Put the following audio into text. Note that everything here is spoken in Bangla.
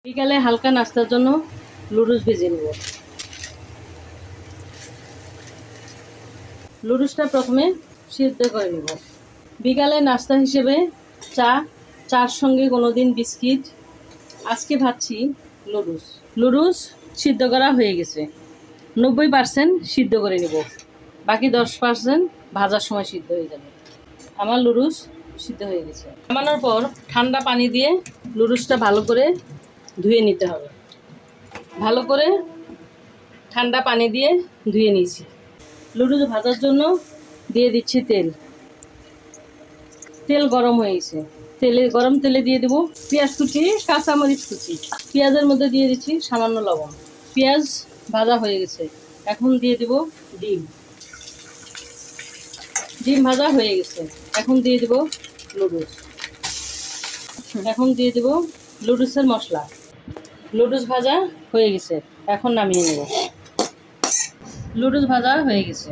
বিকালে হালকা নাস্তার জন্য লুডুস ভেজে নেব। লুডুসটা প্রথমে সিদ্ধ করে নেব। বিকালে নাস্তা হিসেবে চার সঙ্গে কোনোদিন বিস্কিট, আজকে ভাবছি লুডুস। লুডুস সিদ্ধ করা হয়ে গেছে, 90% সিদ্ধ করে নেব, বাকি 10% ভাজার সময় সিদ্ধ হয়ে যাবে। আমার লুডুস সিদ্ধ হয়ে গেছে। নামানোর পর ঠান্ডা পানি দিয়ে লুডুসটা ভালো করে ধুয়ে নিতে হবে। ভালো করে ঠান্ডা পানি দিয়ে ধুয়ে নিয়েছি। লুডুস ভাজার জন্য দিয়ে দিচ্ছি তেল। তেল গরম হয়ে গেছে, গরম তেলে দিয়ে দেবো পেঁয়াজ কুচি, কাঁচামরিচ কুচি। পেঁয়াজের মধ্যে দিয়ে দিচ্ছি সামান্য লবণ। পেঁয়াজ ভাজা হয়ে গেছে, এখন দিয়ে দেবো ডিম। ডিম ভাজা হয়ে গেছে, এখন দিয়ে দেবো লুডুস। এখন দিয়ে দেবো লুডুসের মশলা। লুডুস ভাজা হয়ে গেছে, এখন নামিয়ে নেব। লুডুস ভাজা হয়ে গেছে।